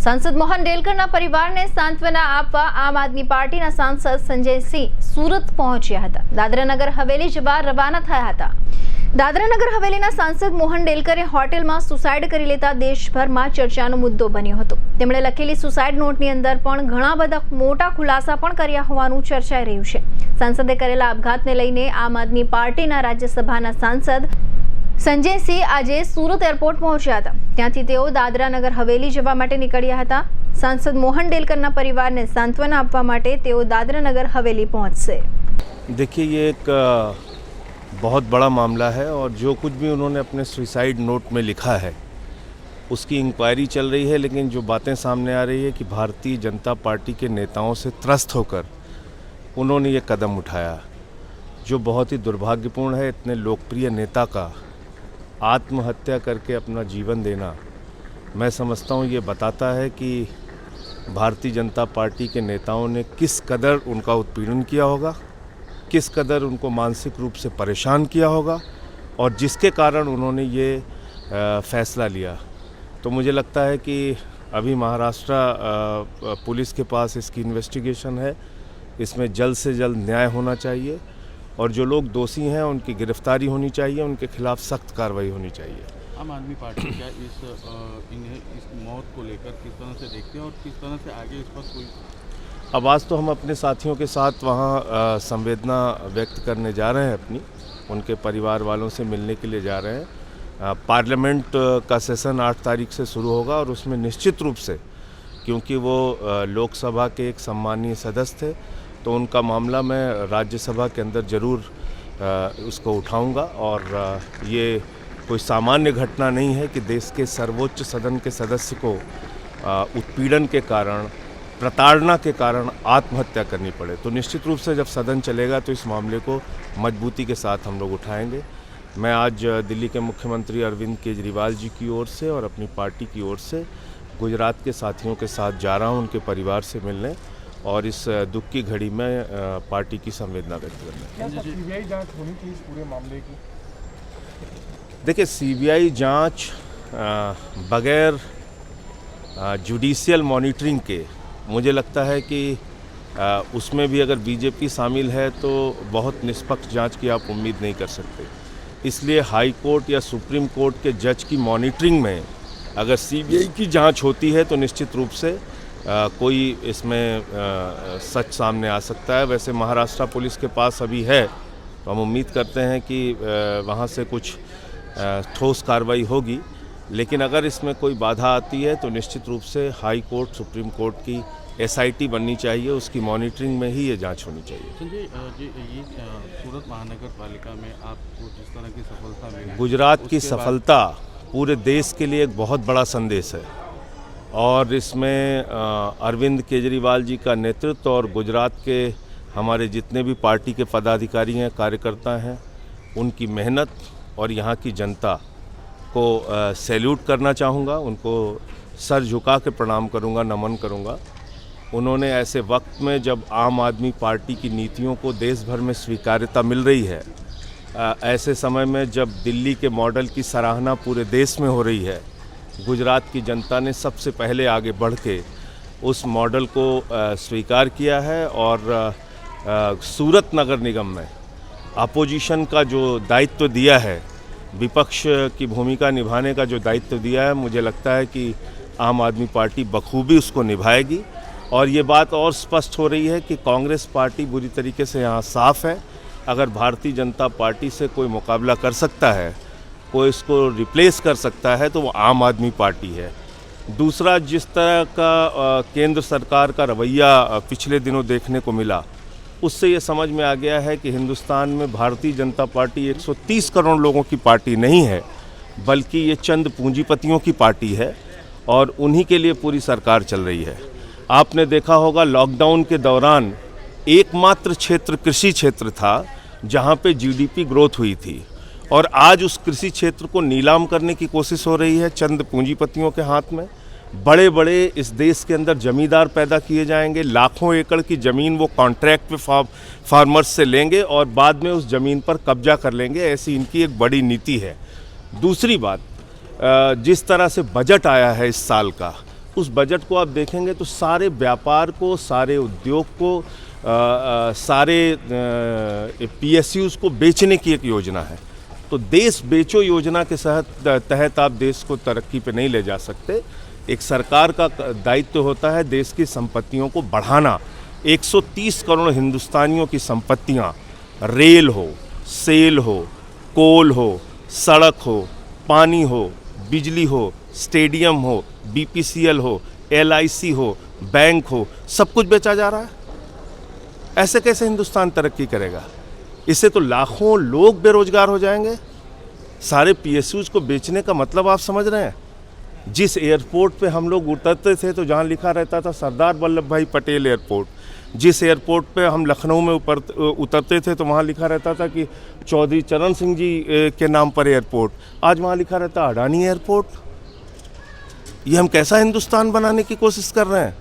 सांसद मोहन डेलकરના પરિવારને સાંત્વના આપવા આમ આદમી પાર્ટીના સાંસદ સંજય સિંહ સુરત પહોંચ્યા હતા। દાદરા નગર હવેલી જવા રવાના થયા હતા। દાદરા નગર હવેલીના સાંસદ મોહન ડેલકરે હોટેલમાં સુસાઇડ કરી લેતા દેશભરમાં ચર્ચાનો મુદ્દો બન્યો હતો। તેમણે લખેલી સુસાઇડ નોટની અંદર પણ ઘણા બધા મોટા ખુલાસા પણ કર્યા હોવાનું ચર્ચાઈ રહ્યું છે। સાંસદે કરેલા આપઘાતને લઈને આમ આદમી પાર્ટીના રાજ્યસભાના સાંસદ संजय सिंह आज सूरत एरपोर्ट पहुंचा था। ત્યાંથી તેઓ દાદરા નગર હવેલી જવા માટે નીકળ્યા હતા। सांसद मोहन डेलकરના પરિવારને સાંત્વના આપવા માટે તેઓ દાદરા નગર हवेली पहुंचશે। देखिए, ये एक बहुत बड़ा मामला है और जो कुछ भी उन्होंने अपने सुसाइड नोट में लिखा है उसकी इंक्वायरी चल रही है, लेकिन जो बातें सामने आ रही है कि भारतीय जनता पार्टी के नेताओं से त्रस्त होकर उन्होंने ये कदम उठाया, जो बहुत ही दुर्भाग्यपूर्ण है। इतने लोकप्रिय नेता का आत्महत्या करके अपना जीवन देना, मैं समझता हूँ ये बताता है कि भारतीय जनता पार्टी के नेताओं ने किस कदर उनका उत्पीड़न किया होगा, किस कदर उनको मानसिक रूप से परेशान किया होगा और जिसके कारण उन्होंने ये फैसला लिया। तो मुझे लगता है कि अभी महाराष्ट्र पुलिस के पास इसकी इन्वेस्टिगेशन है, इसमें जल्द से जल्द न्याय होना चाहिए और जो लोग दोषी हैं उनकी गिरफ्तारी होनी चाहिए, उनके खिलाफ सख्त कार्रवाई होनी चाहिए। आम आदमी पार्टी क्या इस मौत को लेकर किस तरह से देखते हैं और किस तरह से आगे इस पर कोई? अब आज तो हम अपने साथियों के साथ वहाँ संवेदना व्यक्त करने जा रहे हैं अपनी, उनके परिवार वालों से मिलने के लिए जा रहे हैं। पार्लियामेंट का सेशन 8 तारीख से शुरू होगा और उसमें निश्चित रूप से, क्योंकि वो लोकसभा के एक सम्मानीय सदस्य थे, तो उनका मामला मैं राज्यसभा के अंदर ज़रूर उसको उठाऊंगा। और ये कोई सामान्य घटना नहीं है कि देश के सर्वोच्च सदन के सदस्य को उत्पीड़न के कारण, प्रताड़ना के कारण आत्महत्या करनी पड़े। तो निश्चित रूप से जब सदन चलेगा तो इस मामले को मजबूती के साथ हम लोग उठाएंगे। मैं आज दिल्ली के मुख्यमंत्री अरविंद केजरीवाल जी की ओर से और अपनी पार्टी की ओर से गुजरात के साथियों के साथ जा रहा हूँ उनके परिवार से मिलने और इस दुख की घड़ी में पार्टी की संवेदना व्यक्त करने। सीबीआई जांच होनी चाहिए इस पूरे मामले की? देखिए, सीबीआई जांच बगैर जुडिशियल मॉनिटरिंग के, मुझे लगता है कि उसमें भी अगर बीजेपी शामिल है तो बहुत निष्पक्ष जांच की आप उम्मीद नहीं कर सकते। इसलिए हाई कोर्ट या सुप्रीम कोर्ट के जज की मॉनिटरिंग में अगर सीबीआई की जांच होती है तो निश्चित रूप से कोई इसमें सच सामने आ सकता है। वैसे महाराष्ट्र पुलिस के पास अभी है, तो हम उम्मीद करते हैं कि वहाँ से कुछ ठोस कार्रवाई होगी, लेकिन अगर इसमें कोई बाधा आती है तो निश्चित रूप से हाई कोर्ट, सुप्रीम कोर्ट की एसआईटी बननी चाहिए, उसकी मॉनिटरिंग में ही ये जांच होनी चाहिए। संजय जी, ये सूरत महानगर पालिका में आपको जिस तरह की सफलता मिली, गुजरात की सफलता पूरे देश के लिए एक बहुत बड़ा संदेश है और इसमें अरविंद केजरीवाल जी का नेतृत्व और गुजरात के हमारे जितने भी पार्टी के पदाधिकारी हैं, कार्यकर्ता हैं, उनकी मेहनत और यहाँ की जनता को सैल्यूट करना चाहूँगा, उनको सर झुका के प्रणाम करूँगा, नमन करूँगा। उन्होंने ऐसे वक्त में जब आम आदमी पार्टी की नीतियों को देश भर में स्वीकार्यता मिल रही है, ऐसे समय में जब दिल्ली के मॉडल की सराहना पूरे देश में हो रही है, गुजरात की जनता ने सबसे पहले आगे बढ़ के उस मॉडल को स्वीकार किया है और सूरत नगर निगम में अपोजिशन का जो दायित्व दिया है, विपक्ष की भूमिका निभाने का जो दायित्व दिया है, मुझे लगता है कि आम आदमी पार्टी बखूबी उसको निभाएगी। और ये बात और स्पष्ट हो रही है कि कांग्रेस पार्टी बुरी तरीके से यहाँ साफ है। अगर भारतीय जनता पार्टी से कोई मुकाबला कर सकता है, कोई इसको रिप्लेस कर सकता है, तो वो आम आदमी पार्टी है। दूसरा, जिस तरह का केंद्र सरकार का रवैया पिछले दिनों देखने को मिला, उससे ये समझ में आ गया है कि हिंदुस्तान में भारतीय जनता पार्टी 130 करोड़ लोगों की पार्टी नहीं है, बल्कि ये चंद पूंजीपतियों की पार्टी है और उन्हीं के लिए पूरी सरकार चल रही है। आपने देखा होगा, लॉकडाउन के दौरान एकमात्र क्षेत्र कृषि क्षेत्र था जहाँ पे जीडीपी ग्रोथ हुई थी और आज उस कृषि क्षेत्र को नीलाम करने की कोशिश हो रही है चंद पूंजीपतियों के हाथ में। बड़े बड़े इस देश के अंदर जमींदार पैदा किए जाएंगे, लाखों एकड़ की ज़मीन वो कॉन्ट्रैक्ट पे फार्मर्स से लेंगे और बाद में उस ज़मीन पर कब्जा कर लेंगे, ऐसी इनकी एक बड़ी नीति है। दूसरी बात, जिस तरह से बजट आया है इस साल का, उस बजट को आप देखेंगे तो सारे व्यापार को, सारे उद्योग को, सारे PSUs को बेचने की एक योजना है। तो देश बेचो योजना के तहत आप देश को तरक्की पे नहीं ले जा सकते। एक सरकार का दायित्व होता है देश की संपत्तियों को बढ़ाना। 130 करोड़ हिंदुस्तानियों की संपत्तियां, रेल हो, सेल हो, कोल हो, सड़क हो, पानी हो, बिजली हो, स्टेडियम हो, BPCL हो, LIC हो, बैंक हो, सब कुछ बेचा जा रहा है। ऐसे कैसे हिंदुस्तान तरक्की करेगा? इससे तो लाखों लोग बेरोजगार हो जाएंगे। सारे PSUs को बेचने का मतलब आप समझ रहे हैं? जिस एयरपोर्ट पे हम लोग उतरते थे तो जहाँ लिखा रहता था सरदार वल्लभ भाई पटेल एयरपोर्ट, जिस एयरपोर्ट पे हम लखनऊ में उतरते थे तो वहाँ लिखा रहता था कि चौधरी चरण सिंह जी के नाम पर एयरपोर्ट, आज वहाँ लिखा रहता अडानी एयरपोर्ट। ये हम कैसा हिंदुस्तान बनाने की कोशिश कर रहे हैं?